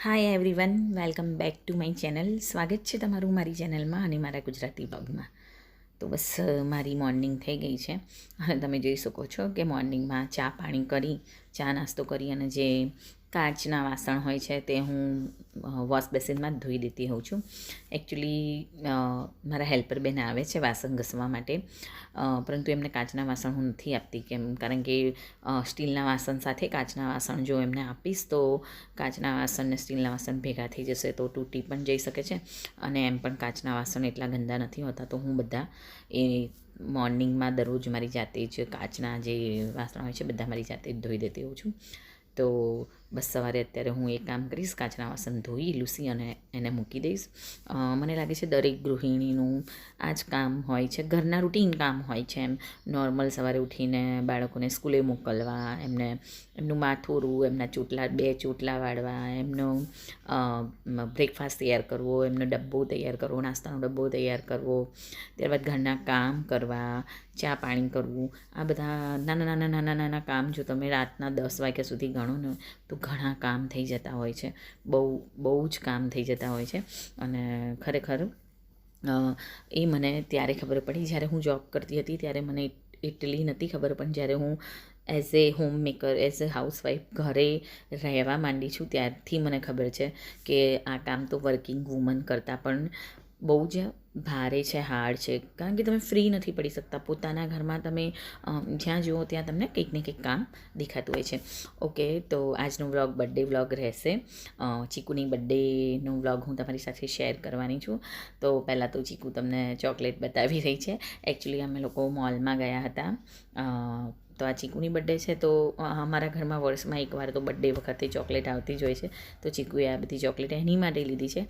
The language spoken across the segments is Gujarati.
Hi everyone, welcome back to my channel. સ્વાગત છે તમારું મારી ચેનલમાં અને મારા ગુજરાતી બ્લોગમાં. તો બસ મારી મોર્નિંગ થઈ ગઈ છે અને તમે જોઈ શકો છો કે મોર્નિંગમાં ચા પાણી કરી, ચા નાસ્તો કરી અને જે કાચના વાસણ હોય છે તે હું વોશ બેસિનમાં જ ધોઈ દેતી હોઉં છું. એકચ્યુઅલી મારા હેલ્પર બેન આવે છે વાસણ ઘસવા માટે, પરંતુ એમને કાચના વાસણ હું નથી આપતી, કારણ કે સ્ટીલના વાસણ સાથે કાચના વાસણ જો એમને આપીશ તો કાચના વાસણ ને સ્ટીલના વાસણ ભેગા થઈ જશે તો તૂટી પણ જઈ શકે છે. અને એમ પણ કાચના વાસણ એટલા ગંદા નથી હોતા, તો હું બધા એ મોર્નિંગમાં દરરોજ મારી જાતે જ કાચના જે વાસણ હોય છે બધા મારી જાતે જ ધોઈ દેતી હોઉં છું. તો બસ સવારે અત્યારે હું એ કામ કરીશ, કાચના વાસણ ધોઈ લૂસી અને એને મૂકી દઈશ. મને લાગે છે દરેક ગૃહિણીનું આ જ કામ હોય છે, ઘરના રૂટીન કામ હોય છે. એમ નોર્મલ સવારે ઉઠીને બાળકોને સ્કૂલે મોકલવા, એમનું માથું, એમના ચોટલા 2 ચોટલા વાળવા, એમનો બ્રેકફાસ્ટ તૈયાર કરવો, એમનો ડબ્બો તૈયાર કરવો, નાસ્તાનો ડબ્બો તૈયાર કરવો, ત્યારબાદ ઘરના કામ કરવા, ચા પાણી કરવું, આ બધા નાના કામ જો તમે રાતના 10 વાગ્યા સુધી ગણો ને તો ઘણા કામ થઈ જતા હોય છે. બહુ જ કામ થઈ જતા હોય છે. અને ખરેખર એ મને ત્યારે ખબર પડી જ્યારે હું જોબ કરતી હતી, ત્યારે મને એટલી નથી ખબર, પણ જ્યારે હું as a home maker, as a housewife ઘરે રહેવા માંડી છું ત્યારથી મને ખબર છે કે આ કામ તો વર્કિંગ વુમન કરતાં પણ બહુ જ ભારે છે, હાર્ડ છે. કારણ કે તમે ફ્રી નથી પડી શકતા. પોતાના ઘરમાં તમે જ્યાં જુઓ ત્યાં તમને કંઈક ને કંઈક કામ દેખાતું હોય છે. ઓકે, તો આજનો વ્લોગ બર્થડે વ્લોગ રહેશે. ચીકુની બર્થડેનો વ્લોગ હું તમારી સાથે શેર કરવાની છું. તો પહેલાં તો ચીકુ તમને ચોકલેટ બતાવી રહી છે. એકચ્યુઅલી અમે લોકો મોલમાં ગયા હતા. તો આ ચીકુની બર્થડે છે, તો અમારા ઘરમાં વર્ષમાં એકવાર તો બર્થડે વખતે ચોકલેટ આવતી જ હોય છે. તો ચીકુએ આ બધી ચોકલેટ એની માટે લીધી છે,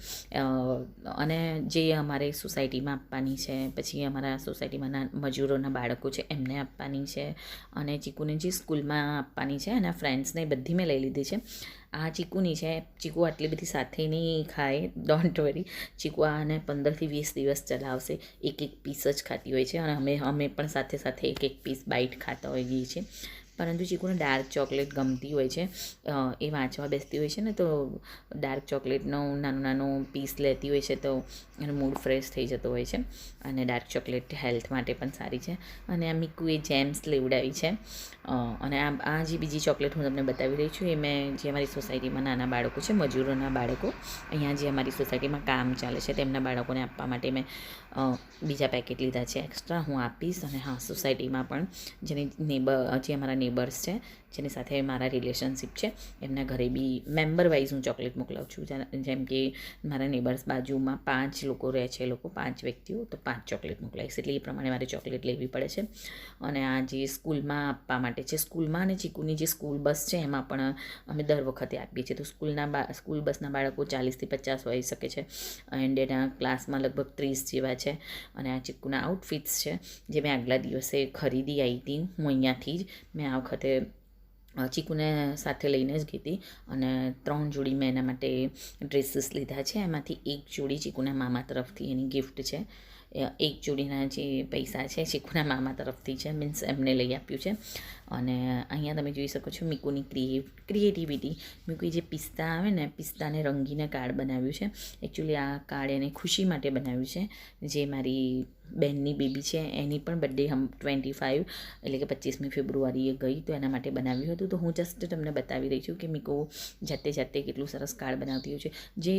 અને જે અમારે સોસાયટીમાં આપવાની છે, પછી અમારા સોસાયટીમાં મજૂરોના બાળકો છે એમને આપવાની છે, અને ચીકુને જે સ્કૂલમાં આપવાની છે એના ફ્રેન્ડ્સને બધી મેં લઈ લીધી છે. આ ચીકુની છે. ચીકુ આટલી બધી સાથે નહીં ખાય, ડોન્ટ વરી. ચીકુ આને 15થી 20 દિવસ ચલાવશે. એક પીસ જ ખાતી હોય છે, અને અમે પણ સાથે એક પીસ બાઈટ ખાતા હોઈએ છીએ. પરંતુ ચીકુને ડાર્ક ચોકલેટ ગમતી હોય છે. એ વાંચવા બેસતી હોય છે ને, તો ડાર્ક ચોકલેટનો નાનો પીસ લેતી હોય છે, તો એનો મૂડ ફ્રેશ થઈ જતો હોય છે. અને ડાર્ક ચોકલેટ હેલ્થ માટે પણ સારી છે. અને આ મીકુએ જેમ્સ લેવડાવી છે. અને આ જે બીજી ચોકલેટ હું તમને બતાવી રહી છું, એ મેં જે અમારી સોસાયટીમાં નાના બાળકો છે, મજૂરોના બાળકો, અહીંયા જે અમારી સોસાયટીમાં કામ ચાલે છે તેમના બાળકોને આપવા માટે મેં બીજા પેકેટ લીધા છે એક્સ્ટ્રા. હું આપીશ. અને હા, સોસાયટીમાં પણ જે અમારા નેબર્સ છે, જેની સાથે મારા રિલેશનશિપ છે, એમના ઘરે બી મેમ્બર વાઇઝ હું ચોકલેટ મોકલાવું છું. જેમ કે મારા નેબર્સ બાજુમાં 5 લોકો રહે છે, 5 વ્યક્તિઓ, તો 5 ચોકલેટ મોકલાવીશ. એટલે એ પ્રમાણે મારે ચોકલેટ લેવી પડે છે. અને આ જે સ્કૂલમાં આપવા માટે છે, સ્કૂલમાં અને ચીકુની જે સ્કૂલ બસ છે એમાં પણ અમે દર વખતે આપીએ છીએ. તો સ્કૂલ બસના બાળકો 40થી 50 હોઈ શકે છે, એન્ડ એના ક્લાસમાં લગભગ 30 જેવા છે. અને આ ચીકુના આઉટફિટ્સ છે, જે મેં આગલા દિવસે ખરીદી આવી હતી હું અહીંયાથી જ. મેં આ વખતે ચીકુને સાથે લઈને જ ગઈ હતી, અને 3 જોડી મેં એના માટે ડ્રેસીસ લીધા છે. એમાંથી એક જોડી ચીકુના મામા તરફથી એની ગિફ્ટ છે. એક જોડીના જે પૈસા છે ચીકુના મામા તરફથી છે, મીન્સ એમને લઈ આપ્યું છે. અને અહીંયા તમે જોઈ શકો છો મીકુની ક્રિએટિવિટી. મીકુએ જે પિસ્તા આવે ને, પિસ્તાને રંગીને કાર્ડ બનાવ્યું છે. એકચ્યુઅલી આ કાર્ડ એને ખુશી માટે બનાવ્યું છે. જે મારી બેનની બેબી છે એની પણ બર્થડે 25 એટલે કે 25મી ફેબ્રુઆરીએ ગઈ, તો એના માટે બનાવ્યું હતું. તો હું જસ્ટ તમને બતાવી રહી છું કે મીકો જાતે કેટલું સરસ કાર્ડ બનાવતી હોય છે. જે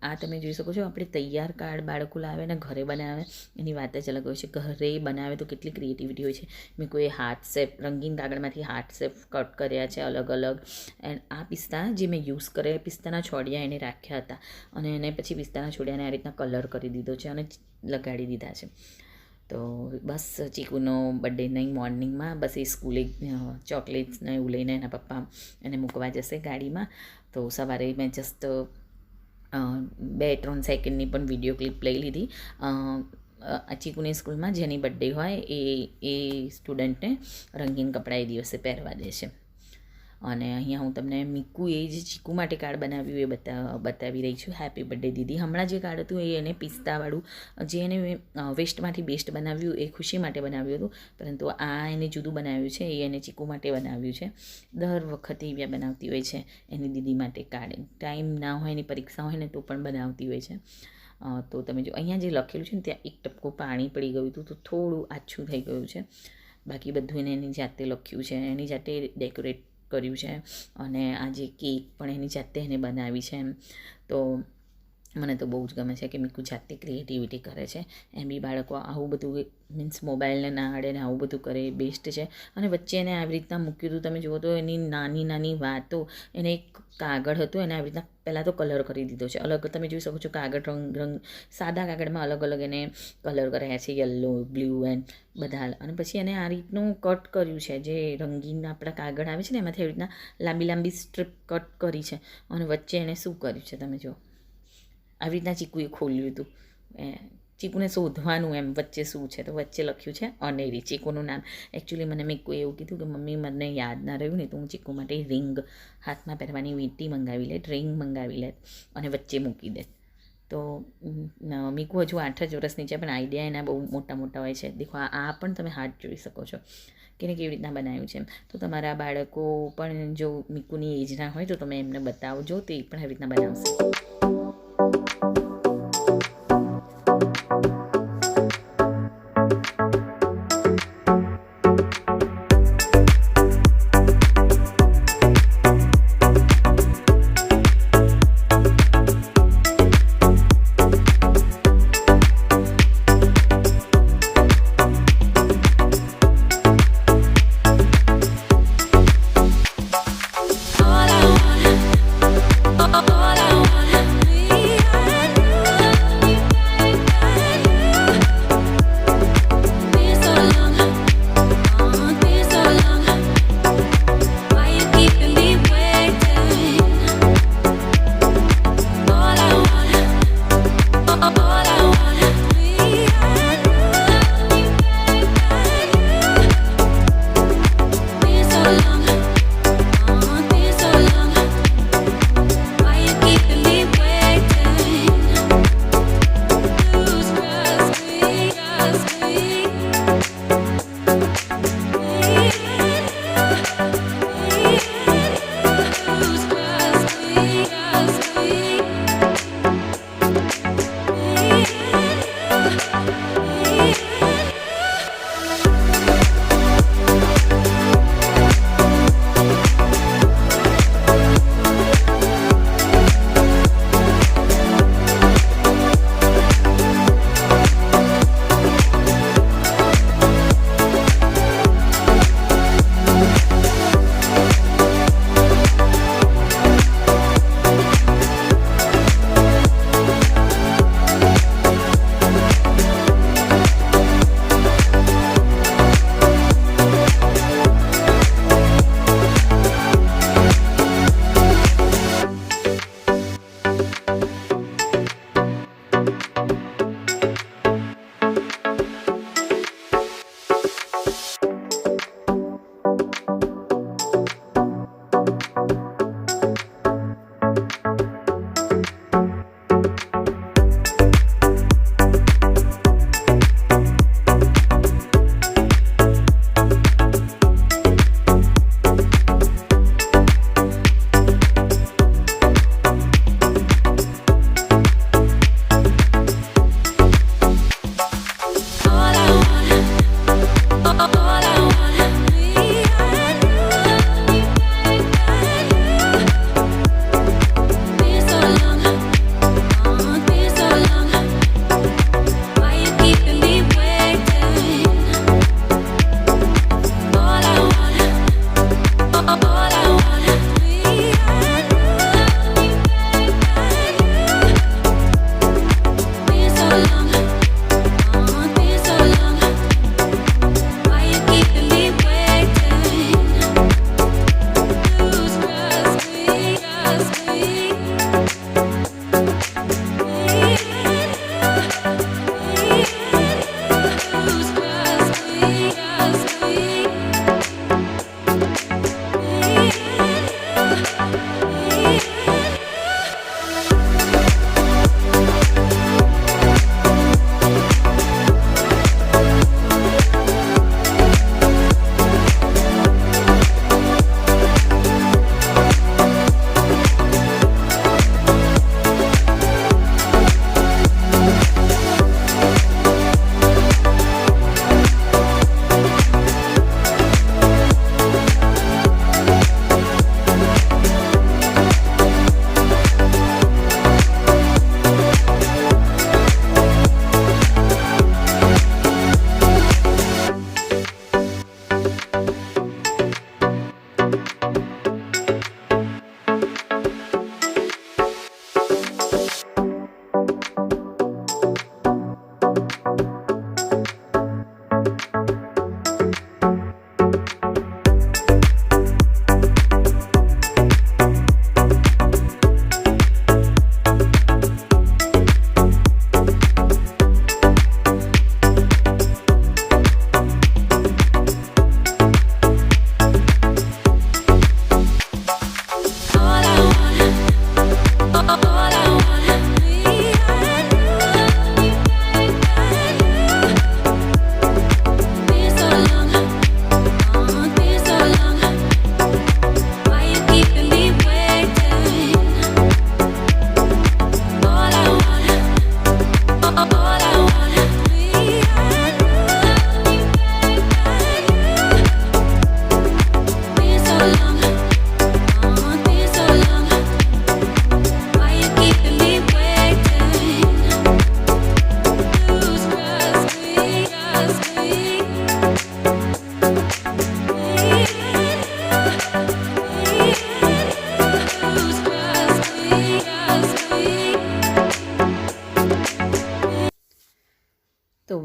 આ તમે જોઈ શકો છો, આપણે તૈયાર કાર્ડ બાળકો લાવે ને ઘરે બનાવે એની વાત જ અલગ હોય છે. ઘરે બનાવે તો કેટલી ક્રિએટિવિટી હોય છે. મીકોએ હાર્ટ શેપ, રંગીન કાગળમાંથી હાર્ટ શેપ કટ કર્યા છે અલગ અલગ. એન્ડ આ પિસ્તા જે મેં યુઝ કર્યા, પિસ્તાના છોડિયા એને રાખ્યા હતા, અને એને પછી પિસ્તાના છોડિયાને આ રીતના કલર કરી દીધો છે અને લગાડી દીધા છે. તો બસ ચીકુનો બર્થડેની મોર્નિંગમાં બસ એ સ્કૂલે ચોકલેટ્સને એવું લઈને એના પપ્પા એને મૂકવા જશે ગાડીમાં. તો સવારે મેં જસ્ટ 2-3 સેકન્ડની પણ વિડીયો ક્લિપ લઈ લીધી. ચીકુની સ્કૂલમાં જેની બર્થડે હોય એ સ્ટુડન્ટને રંગીન કપડાં એ દિવસે પહેરવા દે છે. અને અહીંયા હું તમને મીકુ એ જે ચીકુ માટે કાર્ડ બનાવ્યું એ બતાવી રહી છું. હેપી બર્થડે દીદી. હમણાં જે કાર્ડ હતું એ એને પિસ્તાવાળું જે એને વેસ્ટમાંથી બેસ્ટ બનાવ્યું એ ખુશી માટે બનાવ્યું હતું, પરંતુ આ એને જુદું બનાવ્યું છે, એ એને ચીકુ માટે બનાવ્યું છે. દર વખતે એવી બનાવતી હોય છે એની દીદી માટે કાર્ડ. ટાઈમ ના હોય એની પરીક્ષા હોય ને તો પણ બનાવતી હોય છે. તો તમે જો અહીંયા જે લખેલું છે ને ત્યાં એક ટપકું પાણી પડી ગયું હતું, તો થોડું આછું થઈ ગયું છે. બાકી બધું એને એની જાતે લખ્યું છે, એની જાતે ડેકોરેટ કર્યું છે. અને આ જે કેક પણ એની જાતે એને બનાવી છે. તો મને તો બહુ જ ગમે છે કે મીકુ જાતે ક્રિએટિવિટી કરે છે. એમ બી બાળકો આવું બધું મીન્સ મોબાઈલને ના આડે ને આવું બધું કરે એ બેસ્ટ છે. અને વચ્ચે એને આવી રીતના મૂક્યું હતું, તમે જુઓ તો એની નાની નાની વાતો, એને એક કાગળ હતું એને આવી રીતના પહેલાં તો કલર કરી દીધો છે અલગ. તમે જોઈ શકો છો કાગળ રંગ સાદા કાગળમાં અલગ અલગ એને કલર કર્યા છે, યલો, બ્લુ એન્ડ બધા. અને પછી એને આ રીતનું કટ કર્યું છે, જે રંગીન આપણા કાગળ આવે છે ને એમાંથી આવી રીતના લાંબી લાંબી સ્ટ્રીપ કટ કરી છે. અને વચ્ચે એને શું કર્યું છે તમે જો, આવી રીતના ચીકુએ ખોલ્યું હતું. ચીકુને શોધવાનું એમ વચ્ચે શું છે, તો વચ્ચે લખ્યું છે અનેરી. ચીકુનું નામ એકચ્યુઅલી મને મેં કોઈ એવું કીધું કે મમ્મી મને યાદ ના રહ્યું ને તો હું ચીકુ માટે રિંગ, હાથમાં પહેરવાની વીંટી મંગાવી લેત, રિંગ મંગાવી લેત અને વચ્ચે મૂકી દેત. તો મીકુ હજુ 8 જ વર્ષની છે, પણ આઈડિયા એના બહુ મોટા મોટા હોય છે. દેખો આ પણ તમે હાથ જોઈ શકો છો કે એને કેવી રીતના બનાવ્યું છે. તો તમારા બાળકો પણ જો મીકુની એજના હોય તો તમે એમને બતાવજો, તો એ પણ આવી રીતના બનાવશે. All I want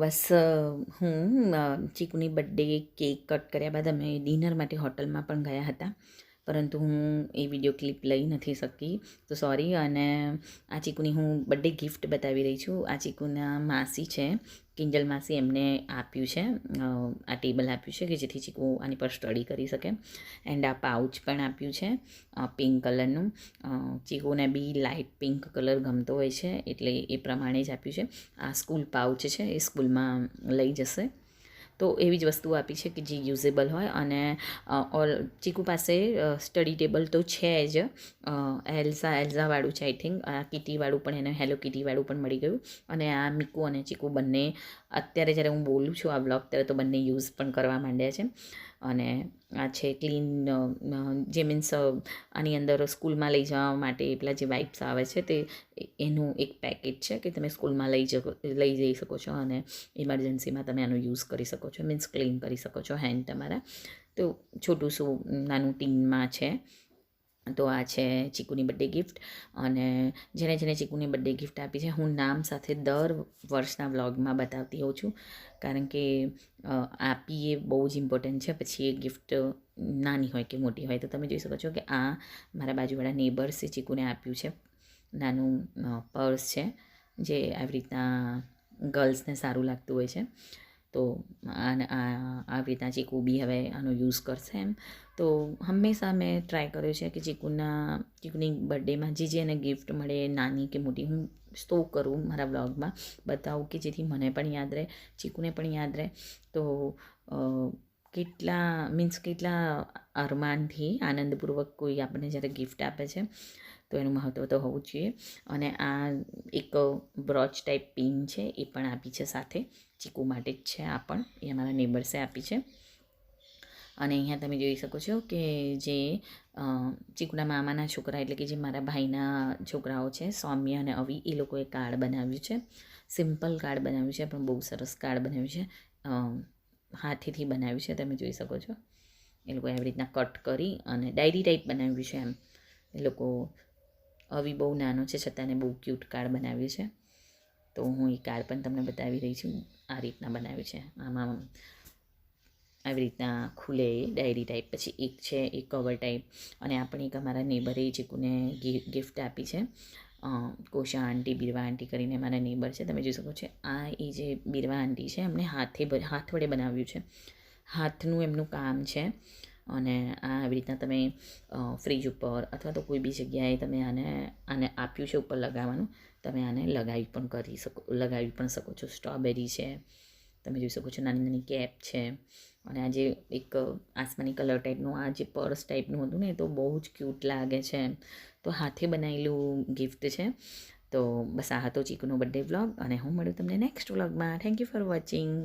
બસ હું ચીકુની બર્થડે કેક કટ કર્યા બાદ અમે ડિનર માટે હોટલમાં પણ ગયા હતા, પરંતુ હું એ વિડીયો ક્લિપ લઈ નથી શકી, તો સોરી. અને આ ચીકુની હું બર્થડે ગિફ્ટ બતાવી રહી છું. આ ચીકુના માસી છે, કિંજલ માસી, એમને આપ્યું છે, આ ટેબલ આપ્યું છે કે જેથી ચીકુ આની પર સ્ટડી કરી શકે. એન્ડ આ પાઉચ પણ આપ્યું છે પિંક કલરનું. ચીકુને બી લાઇટ પિંક કલર ગમતો હોય છે, એટલે એ પ્રમાણે જ આપ્યું છે. આ સ્કૂલ પાઉચ છે, એ સ્કૂલમાં લઈ જશે. તો એવી જ વસ્તુ આપી છે કે જે યુઝેબલ હોય. અને ચીકુ પાસે સ્ટડી ટેબલ તો છે જ, એલ્ઝાવાળું છે આઈ થિંક. આ કિટીવાળું પણ, એને હેલો કિટીવાળું પણ મળી ગયું. અને આ મીકુ અને ચીકુ બંને અત્યારે જ્યારે હું બોલું છું આ બ્લોગ, ત્યારે તો બંને યુઝ પણ કરવા માંડ્યા છે. અને આ છે ક્લીન, જે મીન્સ આની અંદર સ્કૂલમાં લઈ જવા માટે પેલા જે વાઇપ્સ આવે છે, તે એનું એક પેકેટ છે કે તમે સ્કૂલમાં લઈ જઈ શકો છો અને ઇમરજન્સીમાં તમે આનો યુઝ કરી શકો છો, મીન્સ ક્લીન કરી શકો છો હેન્ડ તમારા. તો છોટું શું નાનું ટીનમાં છે. તો આ છે ચીકુની બર્થડે ગિફ્ટ. અને જેને જેને ચીકુની બર્થડે ગિફ્ટ આપી છે, હું નામ સાથે દર વર્ષના વ્લોગમાં બતાવતી હોઉં છું, કારણ કે આપી એ બહુ જ ઇમ્પોર્ટન્ટ છે. પછી એ ગિફ્ટ નાની હોય કે મોટી હોય, તો તમે જોઈ શકો છો કે આ મારા બાજુવાળા નેબર્સે ચીકુને આપ્યું છે. નાનું પર્સ છે, જે આવી રીતના ગર્લ્સને સારું લાગતું હોય છે. તો આવી રીતના ચીકુ બી હવે આનો યુઝ કરશે એમ. તો હંમેશા મેં ટ્રાય કર્યો છે કે ચીકુની બર્થડેમાં જે એને ગિફ્ટ મળે, નાની કે મોટી, હું સ્ટો કરું મારા બ્લોગમાં, બતાવું કે જેથી મને પણ યાદ રહે, ચીકુને પણ યાદ રહે. તો કેટલા અરમાનથી આનંદપૂર્વક કોઈ આપણને જ્યારે ગિફ્ટ આપે છે, તો એનું મહત્ત્વ તો હોવું જ જોઈએ. અને આ એક બ્રોચ ટાઈપ પિન છે, એ પણ આપી છે સાથે, ચીકુ માટે જ છે આ પણ, એ અમારા નેબર્સે આપી છે. અને અહીંયા તમે જોઈ શકો છો કે જે ચીકુના મામાના છોકરા, એટલે કે જે મારા ભાઈના છોકરાઓ છે, સૌમ્ય અને અવી, એ લોકોએ કાર્ડ બનાવ્યું છે. સિમ્પલ કાર્ડ બનાવ્યું છે, પણ બહુ સરસ કાર્ડ બનાવ્યું છે. હાથેથી બનાવ્યું છે, તમે જોઈ શકો છો. એ લોકોએ આવી રીતના કટ કરી અને ડાયરી ટાઈપ બનાવ્યું છે એમ. એ લોકો, અવી બહુ નાનો છે છતાં એને બહુ ક્યુટ કાર્ડ બનાવ્યું છે. તો હું એ કાર્ડ પણ તમને બતાવી રહી છું. આ રીતના બનાવ્યું છે. આમાં આવી રીતના ખુલે ડાયરી ટાઈપ. પછી એક છે એ કવર ટાઈપ. અને આપણે એક અમારા નેબરે ચીકુને ગિફ્ટ આપી છે. કોશા આંટી, બિરવા આંટી કરીને મારા નેબર છે, તમે જોઈ શકો છો. આ એ જે બિરવા આંટી છે, એમને હાથ વડે બનાવ્યું છે. હાથનું એમનું કામ છે. અને આ આવી રીતના તમે ફ્રીજ ઉપર અથવા તો કોઈ બી જગ્યાએ તમે આને આપ્યું છે ઉપર લગાવવાનું, તમે આને લગાવી પણ શકો છો. સ્ટ્રોબેરી છે, તમે જોઈ શકો છો. નાની નાની કેપ છે. અને આ જે એક આસમાની કલર ટાઈપનું આ જે પર્સ ટાઈપનું હતું ને, એ તો બહુ જ ક્યુટ લાગે છે. તો હાથે બનાવેલું ગિફ્ટ છે. તો બસ આ હતો ચીકુનો બર્થડે વ્લોગ, અને હું મળું તમને નેક્સ્ટ વ્લોગમાં. Thank you for watching.